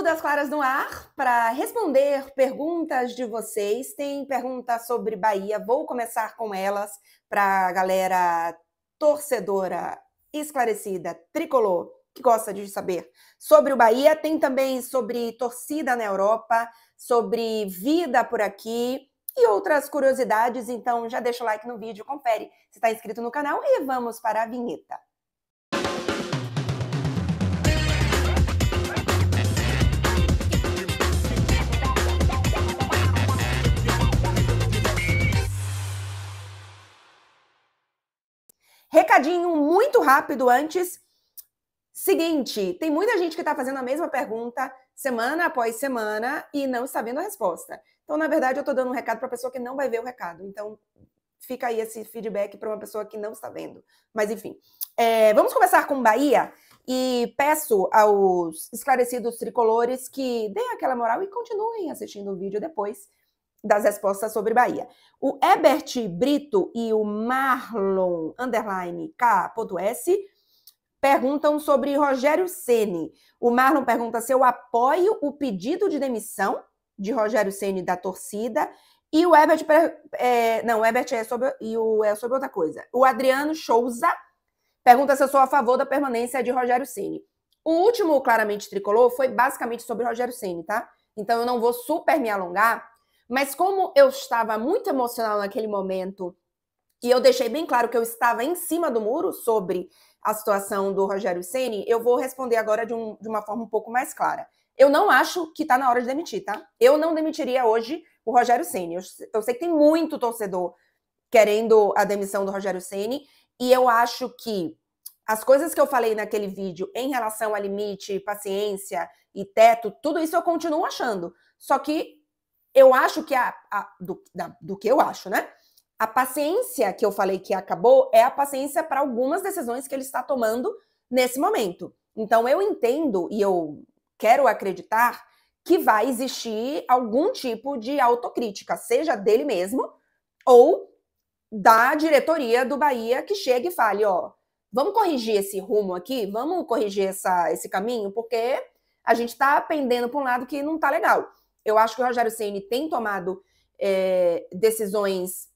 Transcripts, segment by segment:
Vídeo das Claras no ar para responder perguntas de vocês. Tem perguntas sobre Bahia, vou começar com elas para a galera torcedora esclarecida, tricolor, que gosta de saber sobre o Bahia. Tem também sobre torcida na Europa, sobre vida por aqui e outras curiosidades. Então já deixa o like no vídeo, confere se está inscrito no canal e vamos para a vinheta. Recadinho muito rápido antes. Seguinte, tem muita gente que está fazendo a mesma pergunta semana após semana e não está vendo a resposta. Então, na verdade, eu estou dando um recado para a pessoa que não vai ver o recado. Então, fica aí esse feedback para uma pessoa que não está vendo. Mas, enfim. Vamos começar com Bahia e peço aos esclarecidos tricolores que deem aquela moral e continuem assistindo o vídeo depois das respostas sobre Bahia. O Ebert Brito e o Marlon _K.S. perguntam sobre Rogério Ceni. O Marlon pergunta se eu apoio o pedido de demissão de Rogério Ceni da torcida. E o Ebert... não, o Ebert é sobre outra coisa. O Adriano Souza pergunta se eu sou a favor da permanência de Rogério Ceni. O último, claramente tricolor, foi basicamente sobre Rogério Ceni, tá? Então eu não vou super me alongar. Mas como eu estava muito emocional naquele momento e eu deixei bem claro que eu estava em cima do muro sobre a situação do Rogério Ceni, eu vou responder agora de uma forma um pouco mais clara. Eu não acho que está na hora de demitir, tá? Eu não demitiria hoje o Rogério Ceni. Eu sei que tem muito torcedor querendo a demissão do Rogério Ceni e eu acho que as coisas que eu falei naquele vídeo em relação a limite, paciência e teto, tudo isso eu continuo achando. Só que eu acho que do que eu acho, né? A paciência que eu falei que acabou é a paciência para algumas decisões que ele está tomando nesse momento. Então eu entendo e eu quero acreditar que vai existir algum tipo de autocrítica, seja dele mesmo ou da diretoria do Bahia, que chegue e fale, ó, vamos corrigir esse rumo aqui, vamos corrigir esse caminho, porque a gente está pendendo para um lado que não está legal. Eu acho que o Rogério Ceni tem tomado decisões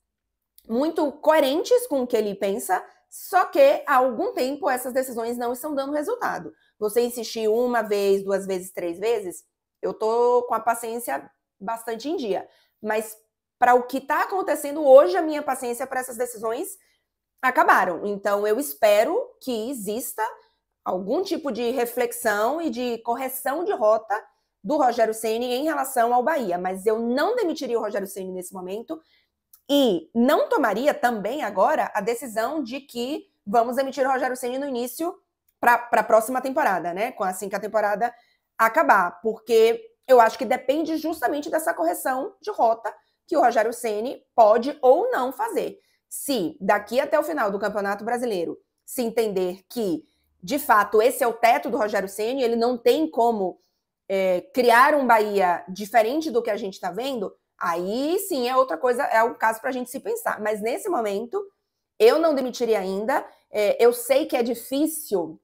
muito coerentes com o que ele pensa, só que há algum tempo essas decisões não estão dando resultado. Você insistir uma vez, 2 vezes, 3 vezes, eu tô com a paciência bastante em dia. Mas para o que está acontecendo hoje, a minha paciência para essas decisões acabaram. Então eu espero que exista algum tipo de reflexão e de correção de rota do Rogério Ceni em relação ao Bahia, mas eu não demitiria o Rogério Ceni nesse momento e não tomaria também agora a decisão de que vamos demitir o Rogério Ceni no início para a próxima temporada, né? Assim que a temporada acabar, porque eu acho que depende justamente dessa correção de rota que o Rogério Ceni pode ou não fazer. Se daqui até o final do Campeonato Brasileiro se entender que, de fato, esse é o teto do Rogério Ceni, ele não tem como criar um Bahia diferente do que a gente está vendo, aí sim é outra coisa, é o caso para a gente se pensar. Mas nesse momento, eu não demitiria ainda. Eu sei que é difícil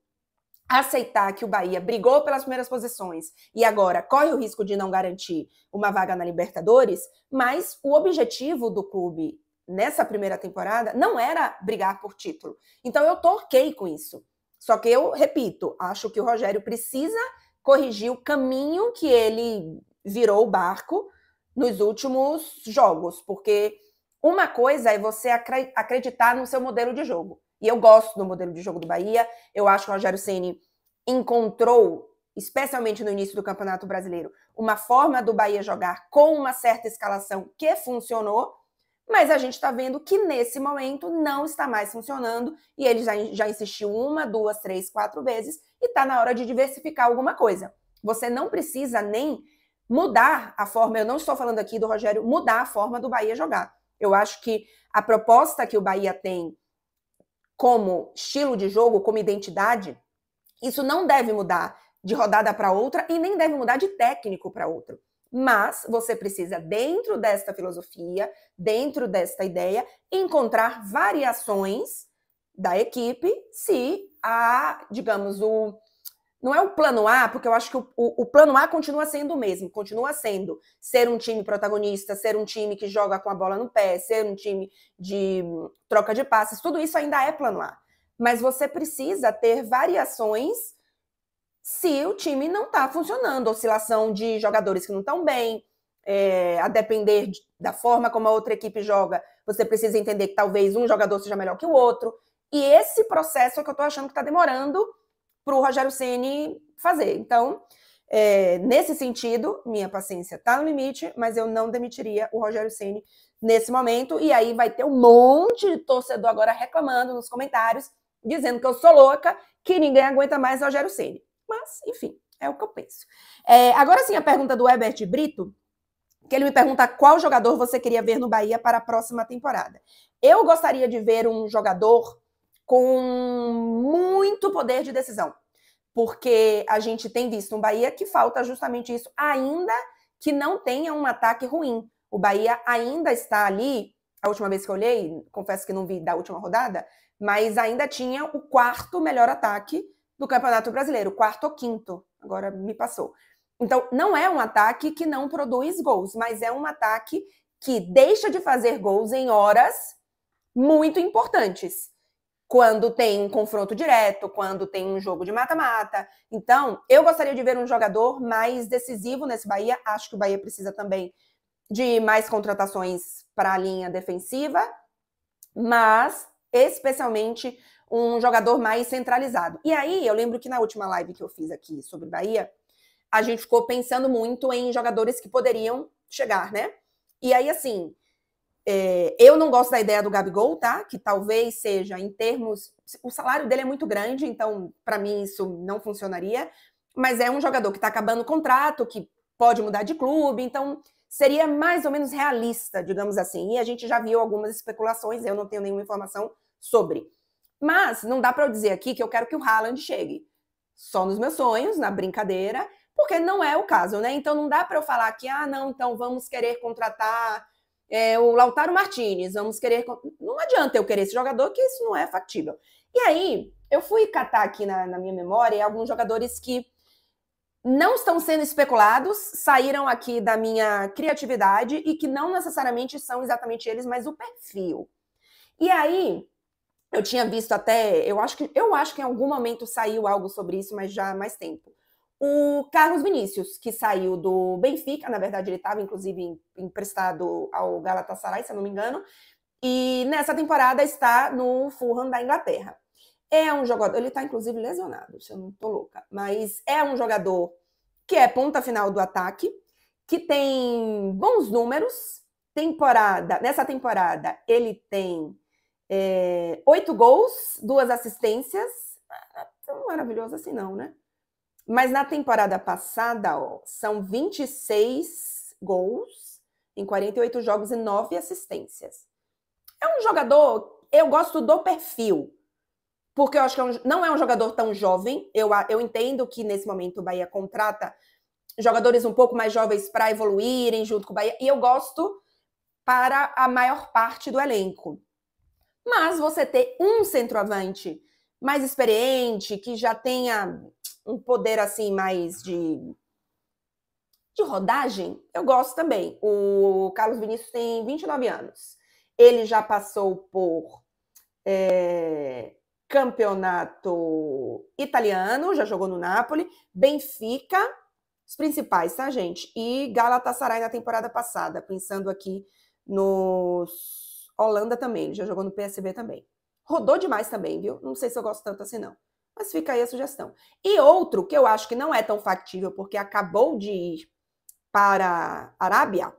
aceitar que o Bahia brigou pelas primeiras posições e agora corre o risco de não garantir uma vaga na Libertadores, mas o objetivo do clube nessa primeira temporada não era brigar por título. Então eu tô ok com isso. Só que eu repito, acho que o Rogério precisa corrigir o caminho que ele virou o barco nos últimos jogos, porque uma coisa é você acreditar no seu modelo de jogo. E eu gosto do modelo de jogo do Bahia. Eu acho que o Rogério Ceni encontrou, especialmente no início do Campeonato Brasileiro, uma forma do Bahia jogar com uma certa escalação que funcionou, mas a gente está vendo que nesse momento não está mais funcionando e ele já insistiu 1, 2, 3, 4 vezes e está na hora de diversificar alguma coisa. Você não precisa nem mudar a forma, eu não estou falando aqui do Rogério mudar a forma do Bahia jogar. Eu acho que a proposta que o Bahia tem como estilo de jogo, como identidade, isso não deve mudar de rodada para outra e nem deve mudar de técnico para outro. Mas você precisa, dentro desta filosofia, dentro desta ideia, encontrar variações da equipe se digamos, não é o plano A, porque eu acho que o plano A continua sendo o mesmo, continua sendo ser um time protagonista, ser um time que joga com a bola no pé, ser um time de troca de passes, tudo isso ainda é plano A. Mas você precisa ter variações se o time não está funcionando, oscilação de jogadores que não estão bem, a depender da forma como a outra equipe joga, você precisa entender que talvez um jogador seja melhor que o outro. E esse processo é que eu estou achando que está demorando para o Rogério Ceni fazer. Então, nesse sentido, minha paciência está no limite, mas eu não demitiria o Rogério Ceni nesse momento. E aí vai ter um monte de torcedor agora reclamando nos comentários, dizendo que eu sou louca, que ninguém aguenta mais o Rogério Ceni. Mas, enfim, é o que eu penso. Agora sim, a pergunta do Herbert Brito, que ele me pergunta qual jogador você queria ver no Bahia para a próxima temporada. Eu gostaria de ver um jogador com muito poder de decisão, porque a gente tem visto um Bahia que falta justamente isso, ainda que não tenha um ataque ruim. O Bahia ainda está ali, a última vez que eu olhei, confesso que não vi da última rodada, mas ainda tinha o quarto melhor ataque do Campeonato Brasileiro, quarto ou quinto, agora me passou. Então, não é um ataque que não produz gols, mas é um ataque que deixa de fazer gols em horas muito importantes. Quando tem um confronto direto, quando tem um jogo de mata-mata. Então, eu gostaria de ver um jogador mais decisivo nesse Bahia. Acho que o Bahia precisa também de mais contratações para a linha defensiva, mas especialmente um jogador mais centralizado. E aí, eu lembro que na última live que eu fiz aqui sobre Bahia, a gente ficou pensando muito em jogadores que poderiam chegar, né? E aí, assim, eu não gosto da ideia do Gabigol, tá? Que talvez seja em termos... O salário dele é muito grande, então, para mim, isso não funcionaria. Mas é um jogador que está acabando o contrato, que pode mudar de clube, então seria mais ou menos realista, digamos assim. E a gente já viu algumas especulações, eu não tenho nenhuma informação sobre. Mas não dá para eu dizer aqui que eu quero que o Haaland chegue. Só nos meus sonhos, na brincadeira, porque não é o caso, né? Então não dá para eu falar que, não, então vamos querer contratar o Lautaro Martinez, vamos querer... Não adianta eu querer esse jogador, que isso não é factível. E aí, eu fui catar aqui na minha memória alguns jogadores que não estão sendo especulados, saíram aqui da minha criatividade e que não necessariamente são exatamente eles, mas o perfil. E aí, eu tinha visto até, eu acho que em algum momento saiu algo sobre isso, mas já há mais tempo. O Carlos Vinícius, que saiu do Benfica, na verdade ele estava inclusive emprestado ao Galatasaray, se eu não me engano, e nessa temporada está no Fulham da Inglaterra. É um jogador, ele está inclusive lesionado, se eu não estou louca, mas é um jogador que é ponta final do ataque, que tem bons números. Nessa temporada ele tem 8 gols, 2 assistências, não é tão maravilhoso assim não, né? Mas na temporada passada, são 26 gols em 48 jogos e 9 assistências. É um jogador, eu gosto do perfil, porque eu acho que não é um jogador tão jovem. Eu entendo que nesse momento o Bahia contrata jogadores um pouco mais jovens para evoluírem junto com o Bahia, e eu gosto para a maior parte do elenco. Mas você ter um centroavante mais experiente, que já tenha um poder assim mais de rodagem, eu gosto também. O Carlos Vinícius tem 29 anos. Ele já passou por campeonato italiano, já jogou no Napoli, Benfica, os principais, tá, gente? E Galatasaray na temporada passada, pensando aqui nos Holanda também, ele já jogou no PSV também. Rodou demais também, viu? Não sei se eu gosto tanto assim, não. Mas fica aí a sugestão. E outro que eu acho que não é tão factível, porque acabou de ir para a Arábia,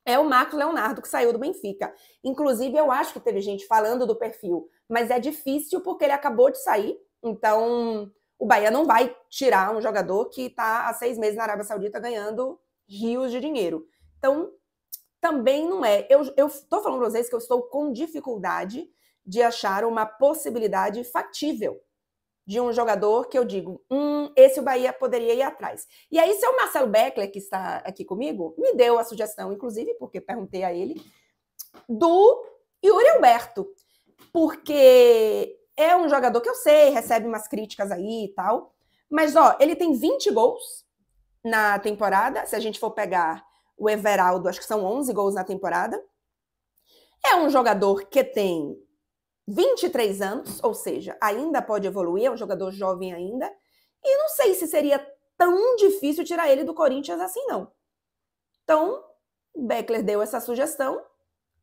é o Marcos Leonardo, que saiu do Benfica. Inclusive, eu acho que teve gente falando do perfil, mas é difícil porque ele acabou de sair. Então, o Bahia não vai tirar um jogador que está há 6 meses na Arábia Saudita ganhando rios de dinheiro. Então, também não é. Eu estou falando para vocês que eu estou com dificuldade de achar uma possibilidade factível de um jogador que eu digo, esse o Bahia poderia ir atrás. E aí, seu Marcelo Beckler, que está aqui comigo, me deu a sugestão, inclusive, porque perguntei a ele, do Yuri Alberto, porque é um jogador que eu sei, recebe umas críticas aí e tal, Mas, ó, ele tem 20 gols na temporada. Se a gente for pegar o Everaldo, acho que são 11 gols na temporada. É um jogador que tem 23 anos, ou seja, ainda pode evoluir, é um jogador jovem ainda. E não sei se seria tão difícil tirar ele do Corinthians assim, não. Então, Beckler deu essa sugestão.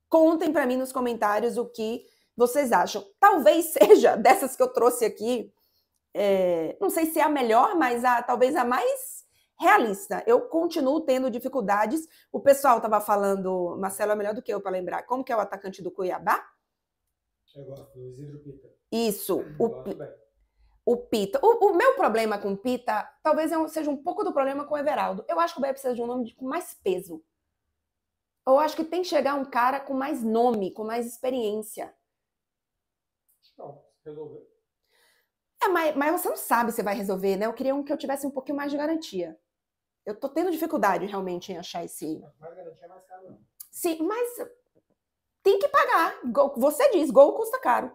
Contem para mim nos comentários o que vocês acham. Talvez seja dessas que eu trouxe aqui, não sei se é a melhor, mas talvez a mais realista. Eu continuo tendo dificuldades. O pessoal estava falando, Marcelo é melhor do que eu para lembrar, como que é o atacante do Cuiabá? Eu gosto do Isidro Pita. Isso, o Pita. O meu problema com o Pita, talvez seja um pouco do problema com o Everaldo. Eu acho que o Bahia precisa de um nome com mais peso. Eu acho que tem que chegar um cara com mais nome, com mais experiência. Não, resolveu. Mas você não sabe se vai resolver, né? Eu queria um que eu tivesse um pouquinho mais de garantia. Eu tô tendo dificuldade realmente em achar esse... Mais garantia é mais caro, não. Sim, mas tem que pagar. Você diz, gol custa caro.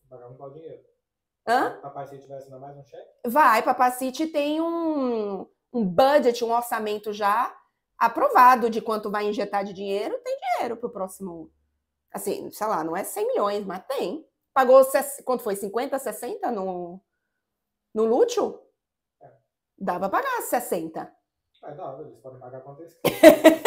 Pagar um pau de dinheiro. Hã? Papai, se tivesse mais um cheque? Vai, Papacity tem um budget, um orçamento já aprovado de quanto vai injetar de dinheiro. Tem dinheiro pro próximo... Assim, sei lá, não é 100 milhões, mas tem. Pagou, quanto foi? 50, 60 no Lúcio? Dá pra pagar 60. Dá, eles podem pagar quanto eles querem.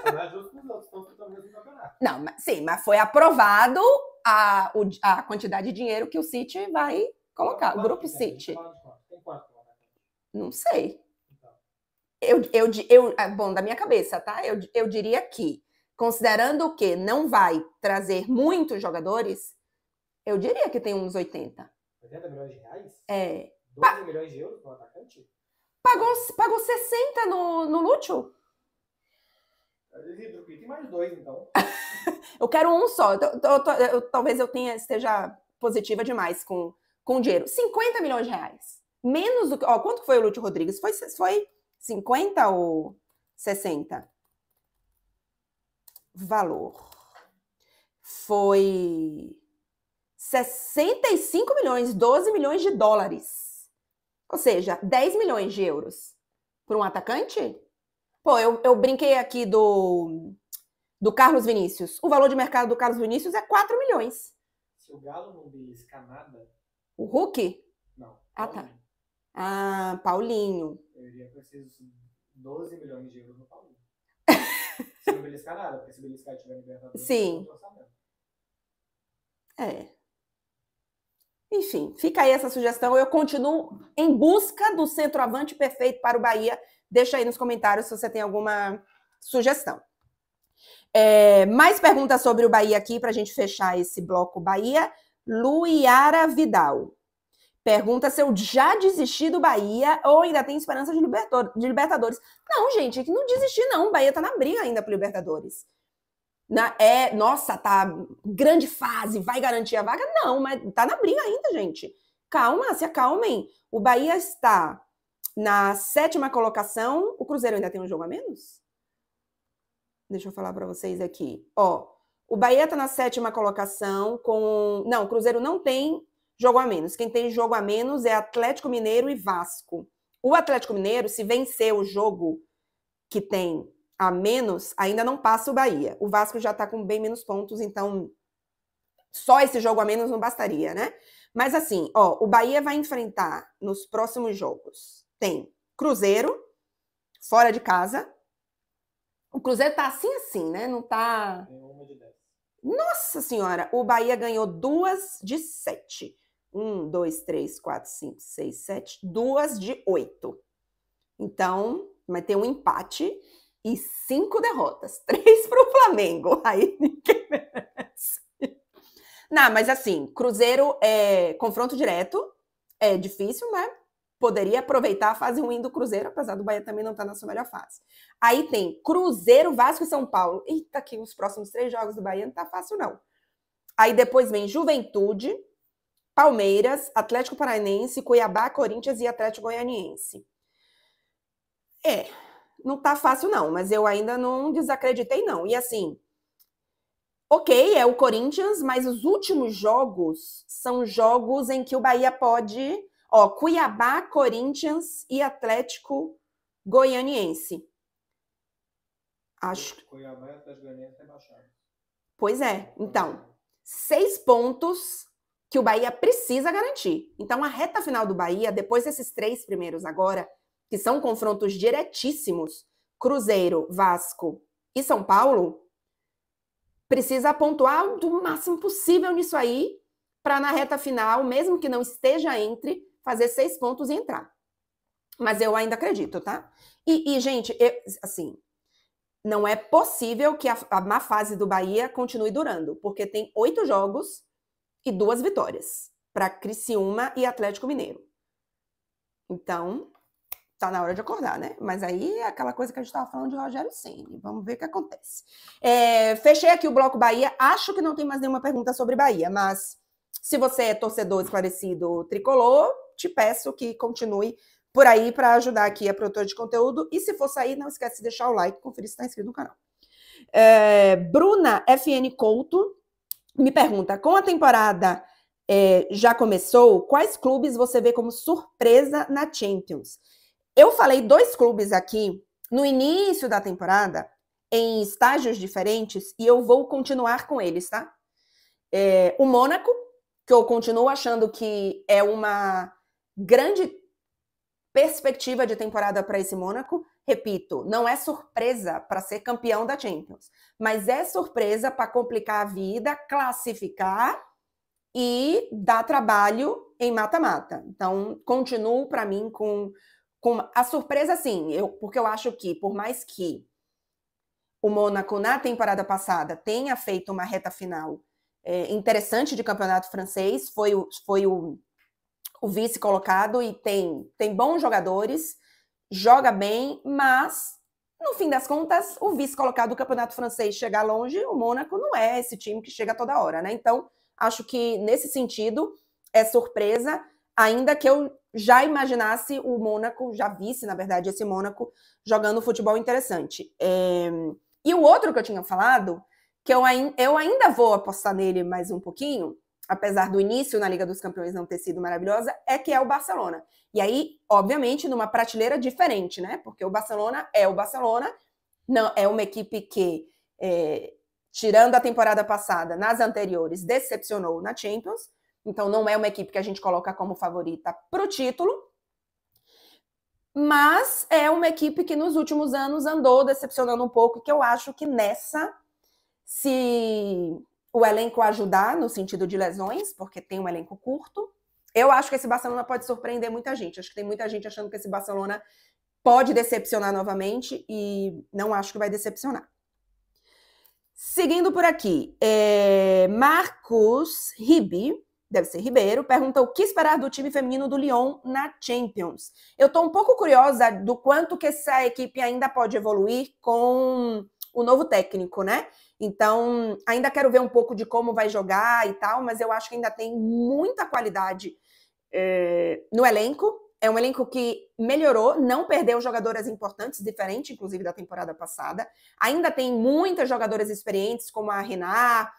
Só não é justo que os outros estão disputando o mesmo campeonato. Não, mas foi aprovado a quantidade de dinheiro que o City vai colocar. O grupo City. Tem quanto? Não sei. Então. Bom, da minha cabeça, tá? Eu diria que, considerando que não vai trazer muitos jogadores, eu diria que tem uns 80. 80 milhões de reais? É. 12 milhões de euros no atacante? Pagou 60 no Lúcio? Tem mais 2, então. Eu quero um só. Talvez eu esteja positiva demais com dinheiro. 50 milhões de reais. Menos do que... Ó, quanto foi o Lúcio Rodrigues? Foi 50 ou 60? Valor. Foi 65 milhões, 12 milhões de dólares. Ou seja, 10 milhões de euros. Por um atacante? Pô, eu brinquei aqui do Carlos Vinícius. O valor de mercado do Carlos Vinícius é 4 milhões. Se o Galo não beliscar nada... O Hulk? Não. Tá. Paulinho. Eu iria com esses 12 milhões de euros no Paulinho. Se não beliscar nada, porque se beliscar tiver Libertadores... Sim. Enfim, fica aí essa sugestão. Eu continuo em busca do centroavante perfeito para o Bahia. Deixa aí nos comentários se você tem alguma sugestão. Mais perguntas sobre o Bahia aqui para a gente fechar esse bloco Bahia. Luiara Vidal pergunta se eu já desisti do Bahia ou ainda tem esperança de Libertadores. Não, gente, é que não desisti não. O Bahia tá na briga ainda pro Libertadores. Nossa, tá grande fase, vai garantir a vaga? Não, mas tá na briga ainda, gente. Calma, se acalmem. O Bahia está na 7ª colocação. O Cruzeiro ainda tem um jogo a menos? Deixa eu falar para vocês aqui. Ó, o Bahia tá na 7ª colocação com... Não, o Cruzeiro não tem jogo a menos. Quem tem jogo a menos é Atlético Mineiro e Vasco. O Atlético Mineiro, se vencer o jogo que tem a menos, ainda não passa o Bahia. O Vasco já tá com bem menos pontos, então só esse jogo a menos não bastaria, né? Mas assim, ó, o Bahia vai enfrentar nos próximos jogos. Tem Cruzeiro, fora de casa. O Cruzeiro tá assim, né? Não tá... Tem uma de 10. Nossa Senhora! O Bahia ganhou 2 de 7. 1, 2, 3, 4, 5, 6, 7. 2 de 8. Então, vai ter um empate e 5 derrotas. 3 para o Flamengo. Aí ninguém merece. Não, mas assim, Cruzeiro é confronto direto. É difícil, mas poderia aproveitar a fase ruim do Cruzeiro, apesar do Bahia também não estar na sua melhor fase. Aí tem Cruzeiro, Vasco e São Paulo. Eita, que os próximos 3 jogos do Bahia não tá fácil, não. Aí depois vem Juventude, Palmeiras, Atlético Paranaense, Cuiabá, Corinthians e Atlético Goianiense. Não tá fácil não, mas eu ainda não desacreditei não. E assim, ok, é o Corinthians, mas os últimos jogos são jogos em que o Bahia pode... Ó, Cuiabá, Corinthians e Atlético Goianiense. Acho. Cuiabá e Atlético Goianiense rebaixados. Pois é. Então, 6 pontos que o Bahia precisa garantir. Então, a reta final do Bahia, depois desses 3 primeiros agora, que são confrontos diretíssimos, Cruzeiro, Vasco e São Paulo, precisa pontuar do máximo possível nisso aí, para na reta final, mesmo que não esteja entre, fazer 6 pontos e entrar. Mas eu ainda acredito, tá? E gente, assim, não é possível que a má fase do Bahia continue durando, porque tem 8 jogos e 2 vitórias para Criciúma e Atlético Mineiro. Então, tá na hora de acordar, né? Mas aí é aquela coisa que a gente estava falando de Rogério Ceni. Vamos ver o que acontece. Fechei aqui o bloco Bahia. Acho que não tem mais nenhuma pergunta sobre Bahia, mas se você é torcedor esclarecido tricolor, te peço que continue por aí para ajudar aqui a produtora de conteúdo. E se for sair, não esquece de deixar o like, conferir se está inscrito no canal. Bruna FN Couto me pergunta, com a temporada já começou, quais clubes você vê como surpresa na Champions? Eu falei 2 clubes aqui no início da temporada, em estágios diferentes, e eu vou continuar com eles, tá? O Mônaco, que eu continuo achando que é uma grande perspectiva de temporada para esse Mônaco. Repito, não é surpresa para ser campeão da Champions, mas é surpresa para complicar a vida, classificar e dar trabalho em mata-mata. Então, continuo para mim com a surpresa, sim, porque eu acho que, por mais que o Mônaco, na temporada passada, tenha feito uma reta final interessante de campeonato francês, foi o vice colocado e tem bons jogadores, joga bem, mas, no fim das contas, o vice colocado do campeonato francês chegar longe, o Mônaco não é esse time que chega toda hora, né? Então, acho que, nesse sentido, é surpresa, ainda que eu já imaginasse o Mônaco, já visse, na verdade, esse Mônaco jogando futebol interessante. E o outro que eu tinha falado, que eu ainda vou apostar nele mais um pouquinho, apesar do início na Liga dos Campeões não ter sido maravilhosa, é o Barcelona. E aí, obviamente, numa prateleira diferente, né? Porque o Barcelona, não é uma equipe que, tirando a temporada passada, nas anteriores, decepcionou na Champions. Então, não é uma equipe que a gente coloca como favorita para o título, mas é uma equipe que nos últimos anos andou decepcionando um pouco, que eu acho que nessa, se o elenco ajudar no sentido de lesões, porque tem um elenco curto, eu acho que esse Barcelona pode surpreender muita gente. Acho que tem muita gente achando que esse Barcelona pode decepcionar novamente e não acho que vai decepcionar. Seguindo por aqui, Marcos Ribe, deve ser Ribeiro, pergunta o que esperar do time feminino do Lyon na Champions. Eu estou um pouco curiosa do quanto que essa equipe ainda pode evoluir com o novo técnico, né? Então, ainda quero ver um pouco de como vai jogar e tal, mas eu acho que ainda tem muita qualidade no elenco. É um elenco que melhorou, não perdeu jogadoras importantes, diferente, inclusive, da temporada passada. Ainda tem muitas jogadoras experientes, como a Renard,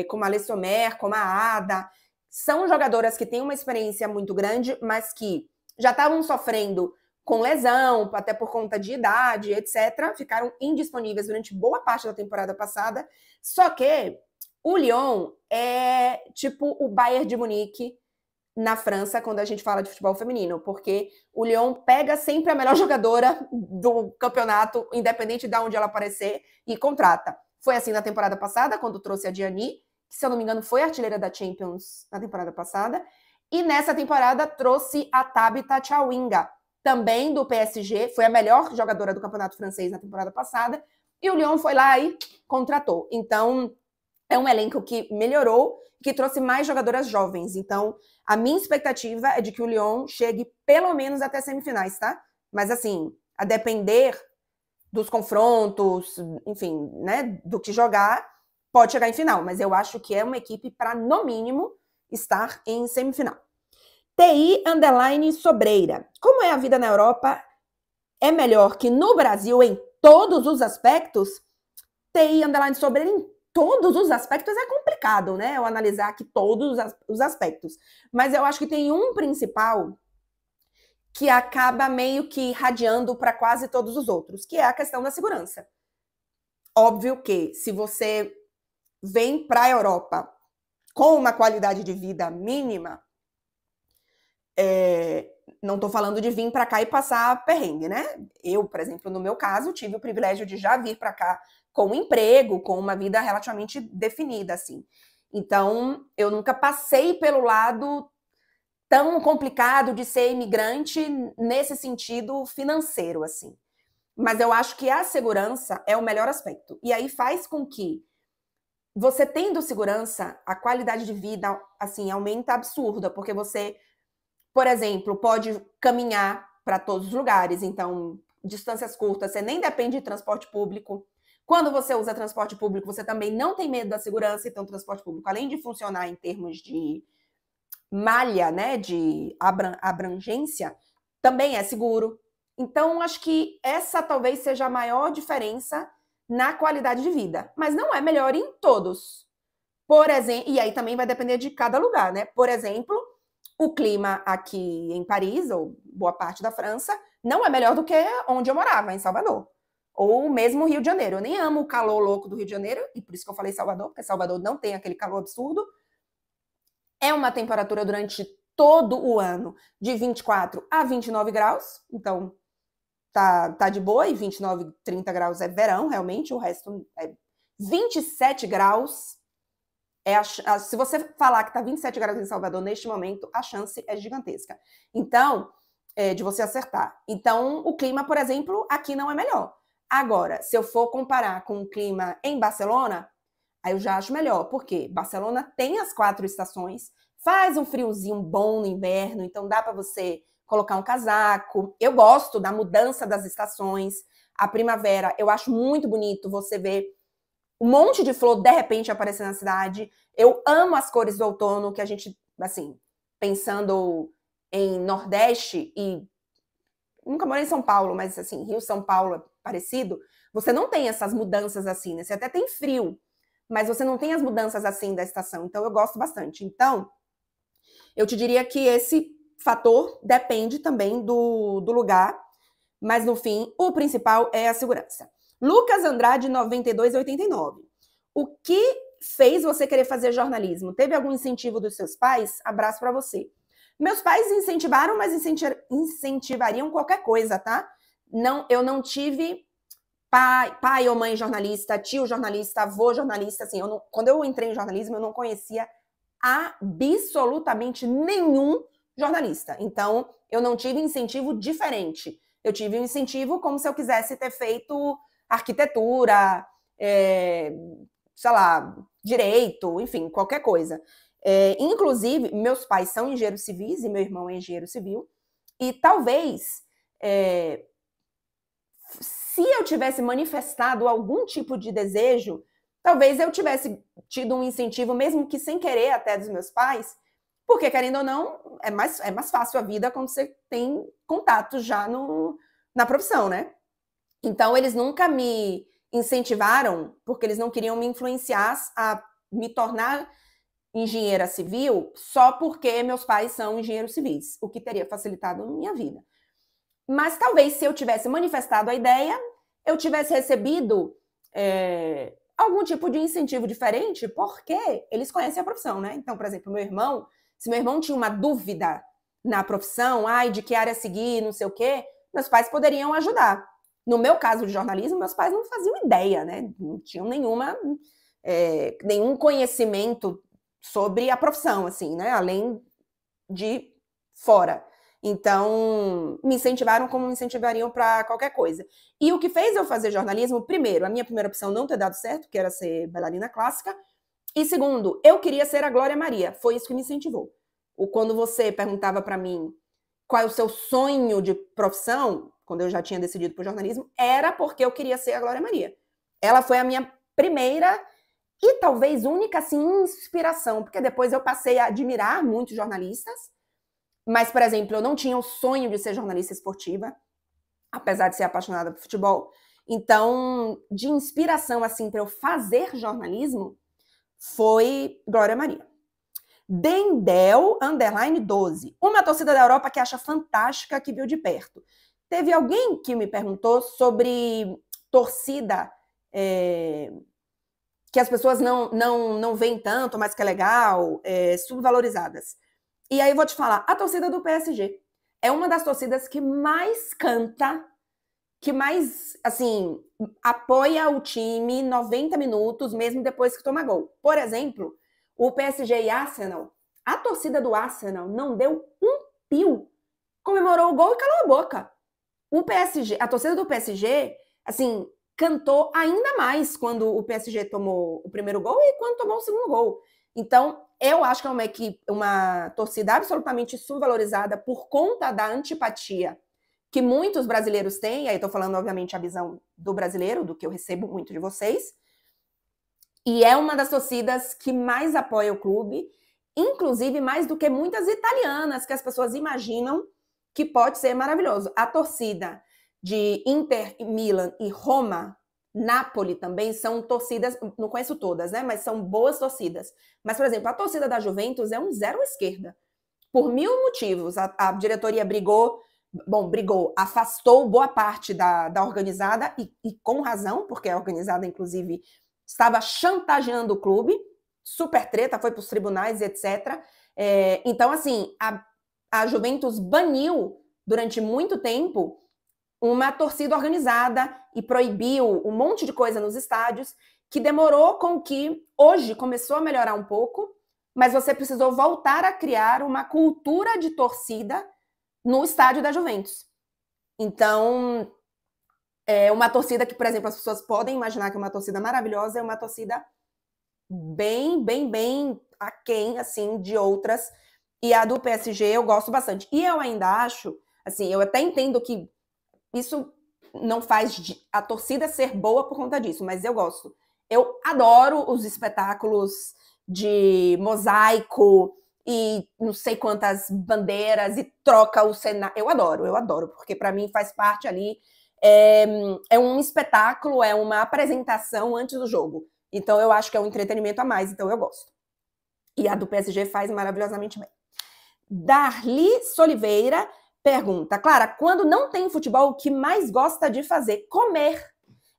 como a Le Sommer, como a Ada. São jogadoras que têm uma experiência muito grande, mas que já estavam sofrendo com lesão, até por conta de idade, etc. Ficaram indisponíveis durante boa parte da temporada passada. Só que o Lyon é tipo o Bayern de Munique na França, quando a gente fala de futebol feminino, porque o Lyon pega sempre a melhor jogadora do campeonato, independente de onde ela aparecer, e contrata. Foi assim na temporada passada, quando trouxe a Diani, que, se eu não me engano, foi artilheira da Champions na temporada passada, e nessa temporada trouxe a Tabitha Chawinga, também do PSG, foi a melhor jogadora do campeonato francês na temporada passada, e o Lyon foi lá e contratou. Então, é um elenco que melhorou, que trouxe mais jogadoras jovens. Então, a minha expectativa é de que o Lyon chegue pelo menos até semifinais, tá? Mas, assim, a depender dos confrontos, enfim, né, do que jogar, pode chegar em final. Mas eu acho que é uma equipe para, no mínimo, estar em semifinal. TI_Sobreira. Como é a vida na Europa? É melhor que no Brasil em todos os aspectos? TI_Sobreira em todos os aspectos é complicado, né? Eu analisar aqui todos os aspectos. Mas eu acho que tem um principal que acaba meio que irradiando para quase todos os outros, que é a questão da segurança. Óbvio que se você vem para a Europa com uma qualidade de vida mínima, não estou falando de vir para cá e passar perrengue, né? Eu, por exemplo, no meu caso, tive o privilégio de já vir para cá com um emprego, com uma vida relativamente definida, assim. Então, eu nunca passei pelo lado tão complicado de ser imigrante nesse sentido financeiro, assim. Mas eu acho que a segurança é o melhor aspecto. E aí faz com que você tendo segurança, a qualidade de vida, assim, aumenta absurda, porque você, por exemplo, pode caminhar para todos os lugares, então, distâncias curtas, você nem depende de transporte público. Quando você usa transporte público, você também não tem medo da segurança, então o transporte público, além de funcionar em termos de malha, né, de abrangência, também é seguro. Então, acho que essa talvez seja a maior diferença na qualidade de vida, mas não é melhor em todos. Por exemplo, e aí também vai depender de cada lugar, né? Por exemplo, o clima aqui em Paris, ou boa parte da França, não é melhor do que onde eu morava, em Salvador. Ou mesmo Rio de Janeiro. Eu nem amo o calor louco do Rio de Janeiro, e por isso que eu falei Salvador, porque Salvador não tem aquele calor absurdo. É uma temperatura durante todo o ano de 24 a 29 graus, então tá de boa, e 29, 30 graus é verão, realmente, o resto é 27 graus. Se você falar que tá 27 graus em Salvador neste momento, a chance é gigantesca. Então, de você acertar. Então, o clima, por exemplo, aqui não é melhor. Agora, se eu for comparar com o clima em Barcelona, aí eu já acho melhor, porque Barcelona tem as 4 estações, faz um friozinho bom no inverno, então dá para você colocar um casaco. Eu gosto da mudança das estações. A primavera, eu acho muito bonito você ver um monte de flor de repente aparecer na cidade. Eu amo as cores do outono, que a gente, assim, pensando em Nordeste, e nunca morei em São Paulo, mas assim, Rio, São Paulo é parecido, você não tem essas mudanças assim, né? Você até tem frio, mas você não tem as mudanças assim da estação. Então, eu gosto bastante. Então, eu te diria que esse fator depende também do lugar, mas no fim, o principal é a segurança. Lucas Andrade, 9289. O que fez você querer fazer jornalismo? Teve algum incentivo dos seus pais? Abraço para você. Meus pais incentivaram, mas incentivariam qualquer coisa, tá? Não, eu não tive pai ou mãe jornalista, tio jornalista, avô jornalista, assim, quando eu entrei em jornalismo, eu não conhecia absolutamente nenhum jornalista. Então, eu não tive incentivo diferente. Eu tive um incentivo como se eu quisesse ter feito arquitetura, sei lá, direito, enfim, qualquer coisa. Inclusive, meus pais são engenheiros civis e meu irmão é engenheiro civil. E talvez, se eu tivesse manifestado algum tipo de desejo, talvez eu tivesse tido um incentivo, mesmo que sem querer até dos meus pais, porque, querendo ou não, é mais fácil a vida quando você tem contato já na profissão, né? Então, eles nunca me incentivaram, porque eles não queriam me influenciar a me tornar engenheira civil só porque meus pais são engenheiros civis, o que teria facilitado a minha vida. Mas talvez, se eu tivesse manifestado a ideia, eu tivesse recebido algum tipo de incentivo diferente, porque eles conhecem a profissão, né? Então, por exemplo, se meu irmão tinha uma dúvida na profissão, de que área seguir, não sei o quê, meus pais poderiam ajudar. No meu caso de jornalismo, meus pais não faziam ideia, né? Não tinham nenhum conhecimento sobre a profissão, assim, né? Além de fora. Então, me incentivaram como me incentivariam para qualquer coisa. E o que fez eu fazer jornalismo, primeiro, a minha primeira opção não ter dado certo, que era ser bailarina clássica, e segundo, eu queria ser a Glória Maria, foi isso que me incentivou. Quando você perguntava para mim qual é o seu sonho de profissão, quando eu já tinha decidido por jornalismo, era porque eu queria ser a Glória Maria. Ela foi a minha primeira e talvez única, assim, inspiração, porque depois eu passei a admirar muitos jornalistas, mas, por exemplo, eu não tinha o sonho de ser jornalista esportiva, apesar de ser apaixonada por futebol. Então, de inspiração, assim, para eu fazer jornalismo, foi Glória Maria. Dendel, _ 12. Uma torcida da Europa que acha fantástica, que viu de perto. Teve alguém que me perguntou sobre torcida que as pessoas não veem tanto, mas que é legal, subvalorizadas. E aí eu vou te falar, a torcida do PSG é uma das torcidas que mais canta, que mais, assim, apoia o time 90 minutos, mesmo depois que toma gol. Por exemplo, o PSG e Arsenal, a torcida do Arsenal não deu um pio, comemorou o gol e calou a boca. O PSG, a torcida do PSG, assim, cantou ainda mais quando o PSG tomou o primeiro gol e quando tomou o segundo gol. Então, eu acho que é uma torcida absolutamente subvalorizada por conta da antipatia que muitos brasileiros têm, e aí estou falando, obviamente, a visão do brasileiro, do que eu recebo muito de vocês, e é uma das torcidas que mais apoia o clube, inclusive mais do que muitas italianas, que as pessoas imaginam que pode ser maravilhoso. A torcida de Inter, Milan e Roma, Napoli também são torcidas, não conheço todas, né, mas são boas torcidas. Mas, por exemplo, a torcida da Juventus é um zero à esquerda, por 1000 motivos. A diretoria brigou, afastou boa parte da organizada, e com razão, porque a organizada, inclusive, estava chantageando o clube, super treta, foi para os tribunais, etc. Então, assim, a Juventus baniu, durante muito tempo, uma torcida organizada e proibiu um monte de coisa nos estádios, que demorou com que, hoje, começou a melhorar um pouco, mas você precisou voltar a criar uma cultura de torcida no estádio da Juventus. Então, uma torcida que, por exemplo, as pessoas podem imaginar que é uma torcida maravilhosa, é uma torcida bem aquém, assim, de outras. E a do PSG eu gosto bastante. E eu ainda acho, assim, eu até entendo que isso não faz a torcida ser boa por conta disso, mas eu gosto. Eu adoro os espetáculos de mosaico e não sei quantas bandeiras e troca o cenário. Eu adoro, porque para mim faz parte ali. É um espetáculo, é uma apresentação antes do jogo. Então eu acho que é um entretenimento a mais, então eu gosto. E a do PSG faz maravilhosamente bem. Darli Soliveira pergunta: Clara, quando não tem futebol, o que mais gosta de fazer? Comer.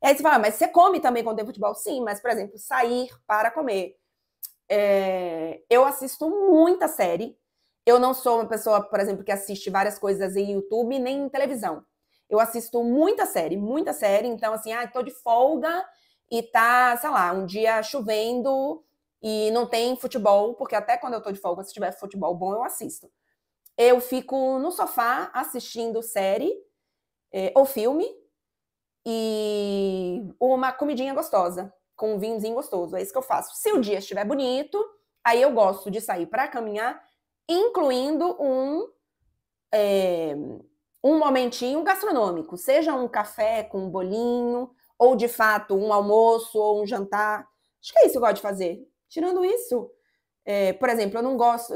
E aí você fala, mas você come também quando tem futebol? Sim, mas, por exemplo, sair para comer. Eu assisto muita série. Eu não sou uma pessoa, por exemplo, que assiste várias coisas em YouTube, nem em televisão. Eu assisto muita série. Então, assim, tô de folga e tá, sei lá, um dia chovendo e não tem futebol, porque até quando eu tô de folga, se tiver futebol bom, eu assisto. Eu fico no sofá assistindo série ou filme e uma comidinha gostosa, com um vinhozinho gostoso. É isso que eu faço. Se o dia estiver bonito, aí eu gosto de sair para caminhar, incluindo um momentinho gastronômico, seja um café com um bolinho, ou de fato um almoço ou um jantar. Acho que é isso que eu gosto de fazer. Tirando isso, por exemplo, eu não gosto,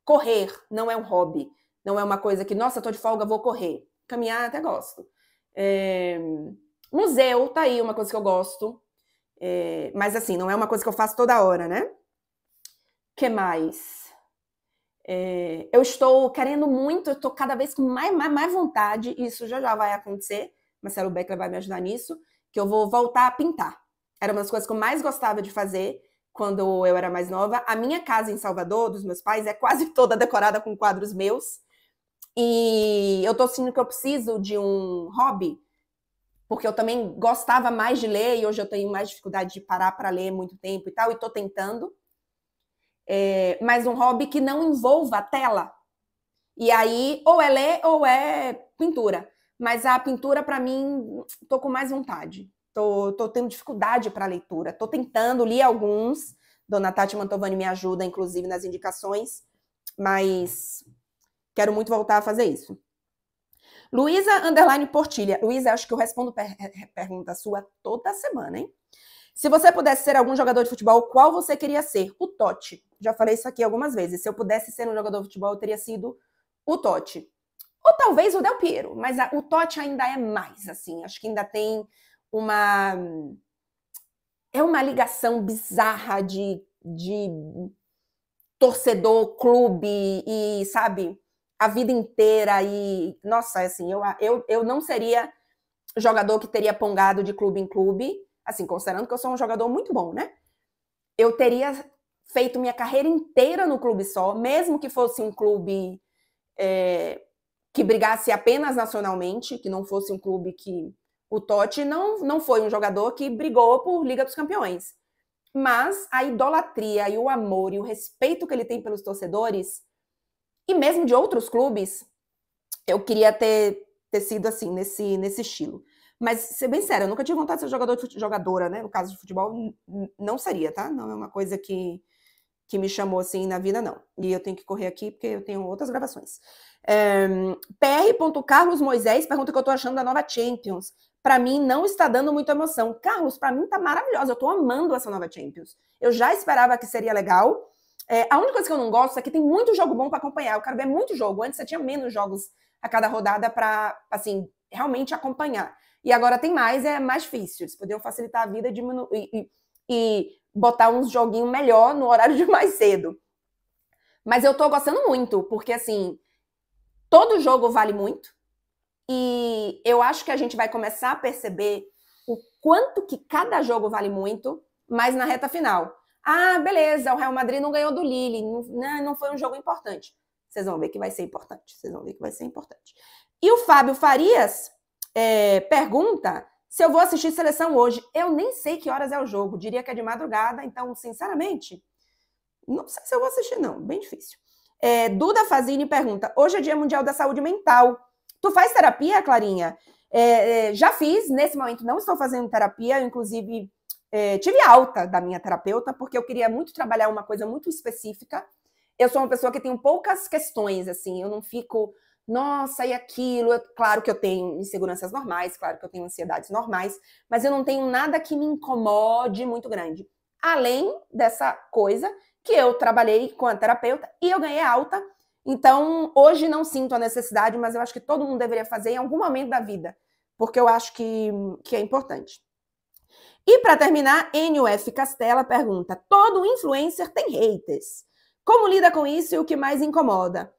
correr não é um hobby, não é uma coisa que, nossa, tô de folga, vou correr. Caminhar até gosto. Museu, tá aí uma coisa que eu gosto, mas assim, não é uma coisa que eu faço toda hora, né? Que mais? Eu estou querendo muito, eu estou cada vez com mais vontade, e isso já vai acontecer, Marcelo Beckler vai me ajudar nisso, que eu vou voltar a pintar. Era uma das coisas que eu mais gostava de fazer quando eu era mais nova. A minha casa em Salvador, dos meus pais, é quase toda decorada com quadros meus, e eu tô sentindo que eu preciso de um hobby, porque eu também gostava mais de ler, e hoje eu tenho mais dificuldade de parar para ler muito tempo e tal, e tô tentando. Mas um hobby que não envolva a tela. E aí, ou é ler ou é pintura. Mas a pintura, para mim, tô com mais vontade. Tô tendo dificuldade para leitura. Tô tentando, li alguns. Dona Tati Mantovani me ajuda, inclusive, nas indicações. Mas quero muito voltar a fazer isso. Luísa _ Portilha. Luísa, acho que eu respondo pergunta sua toda semana, hein? Se você pudesse ser algum jogador de futebol, qual você queria ser? O Totti. Já falei isso aqui algumas vezes. Se eu pudesse ser um jogador de futebol, eu teria sido o Totti. Ou talvez o Del Piero, mas o Totti ainda é mais, assim. Acho que ainda tem uma ligação bizarra de torcedor, clube e, sabe, a vida inteira. E, nossa, assim, eu não seria jogador que teria pongado de clube em clube, assim, considerando que eu sou um jogador muito bom, né? Eu teria feito minha carreira inteira no clube só, mesmo que fosse um clube que brigasse apenas nacionalmente, que não fosse um clube que... O Totti não foi um jogador que brigou por Liga dos Campeões. Mas a idolatria e o amor e o respeito que ele tem pelos torcedores, e mesmo de outros clubes, eu queria ter sido assim, nesse estilo. Mas, ser bem sério, eu nunca tive vontade de ser jogadora, né? No caso de futebol, não seria, tá? Não é uma coisa que me chamou assim na vida, não. E eu tenho que correr aqui porque eu tenho outras gravações. PR.Carlos Moisés pergunta o que eu tô achando da nova Champions. Para mim, não está dando muita emoção. Carlos, para mim tá maravilhosa. Eu tô amando essa nova Champions. Eu já esperava que seria legal. A única coisa que eu não gosto é que tem muito jogo bom para acompanhar. Eu quero ver muito jogo. Antes você tinha menos jogos a cada rodada para, assim, realmente acompanhar. E agora tem mais, é mais difícil. Eles poderiam facilitar a vida e botar uns joguinhos melhor no horário de mais cedo. Mas eu tô gostando muito, porque, assim, todo jogo vale muito. E eu acho que a gente vai começar a perceber o quanto que cada jogo vale muito, mas na reta final. Ah, beleza, o Real Madrid não ganhou do Lille, não foi um jogo importante. Vocês vão ver que vai ser importante. Vocês vão ver que vai ser importante. E o Fábio Farias pergunta se eu vou assistir seleção hoje. Eu nem sei que horas é o jogo. Diria que é de madrugada, então, sinceramente, não sei se eu vou assistir, não. Bem difícil. Duda Fazini pergunta, hoje é Dia Mundial da Saúde Mental. Tu faz terapia, Clarinha? Já fiz, nesse momento não estou fazendo terapia, eu, inclusive tive alta da minha terapeuta, porque eu queria muito trabalhar uma coisa muito específica. Eu sou uma pessoa que tem poucas questões, assim, eu não fico, nossa, e aquilo? Claro que eu tenho inseguranças normais, claro que eu tenho ansiedades normais, mas eu não tenho nada que me incomode muito grande. Além dessa coisa que eu trabalhei com a terapeuta e eu ganhei alta. Então, hoje não sinto a necessidade, mas eu acho que todo mundo deveria fazer em algum momento da vida, porque eu acho que é importante. E para terminar, NUF Castela pergunta, todo influencer tem haters. Como lida com isso e o que mais incomoda?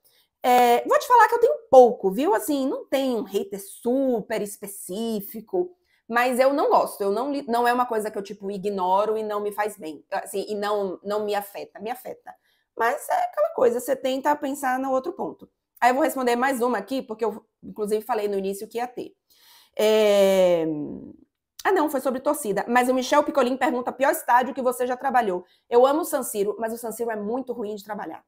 Vou te falar que eu tenho pouco, viu? Assim, não tem um hater super específico, mas eu não gosto. Eu não é uma coisa que eu, tipo, ignoro e não me faz bem. Assim, e não me afeta. Me afeta. Mas é aquela coisa, você tenta pensar no outro ponto. Aí eu vou responder mais uma aqui, porque eu, inclusive, falei no início que ia ter. Não, foi sobre torcida. Mas o Michel Picolin pergunta, pior estádio que você já trabalhou. Eu amo o San Siro, mas o San Siro é muito ruim de trabalhar.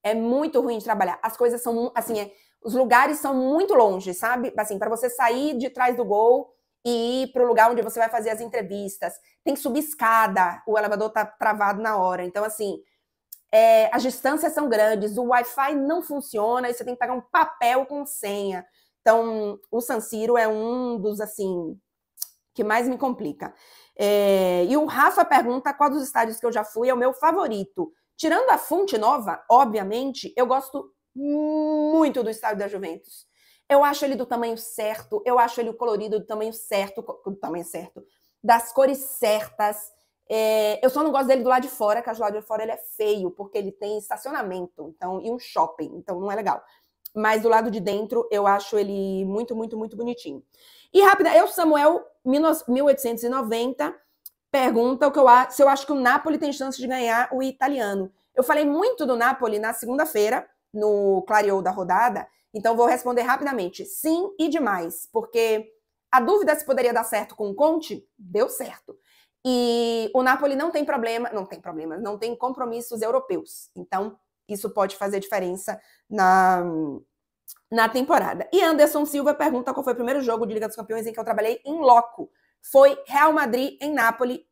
É muito ruim de trabalhar. As coisas são, assim, os lugares são muito longe, sabe? Assim, para você sair de trás do gol e ir para o lugar onde você vai fazer as entrevistas. Tem que subir escada, o elevador tá travado na hora. Então, assim, as distâncias são grandes, o Wi-Fi não funciona, e você tem que pegar um papel com senha. Então, o San Siro é um dos, assim, que mais me complica. E o Rafa pergunta qual dos estádios que eu já fui é o meu favorito. Tirando a Fonte Nova, obviamente, eu gosto muito do estádio da Juventus. Eu acho ele do tamanho certo, eu acho ele o colorido do tamanho certo, das cores certas. Eu só não gosto dele do lado de fora, que do lado de fora ele é feio, porque ele tem estacionamento e um shopping, então não é legal. Mas do lado de dentro, eu acho ele muito, muito, muito bonitinho. E rápida, Samuel, 1890, pergunta se eu acho que o Napoli tem chance de ganhar o italiano. Eu falei muito do Napoli na segunda-feira, no Clareou da rodada, então vou responder rapidamente. Sim e demais, porque a dúvida se poderia dar certo com o Conte, deu certo. E o Napoli não tem compromissos europeus. Então, isso pode fazer diferença na temporada. E Anderson Silva pergunta qual foi o primeiro jogo de Liga dos Campeões em que eu trabalhei em loco. Foi Real Madrid e Napoli,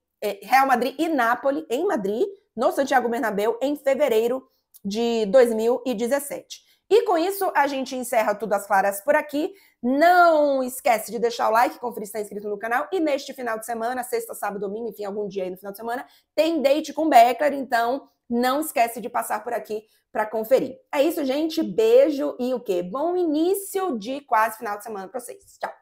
em Madrid, no Santiago Bernabéu, em fevereiro de 2017. E com isso, a gente encerra Tudo às Claras por aqui. Não esquece de deixar o like, conferir se está inscrito no canal. E neste final de semana, sexta, sábado, domingo, enfim, algum dia aí no final de semana, tem date com Beckler. Então, Não esquece de passar por aqui para conferir. É isso, gente. Beijo e o quê? Bom início de quase final de semana para vocês. Tchau.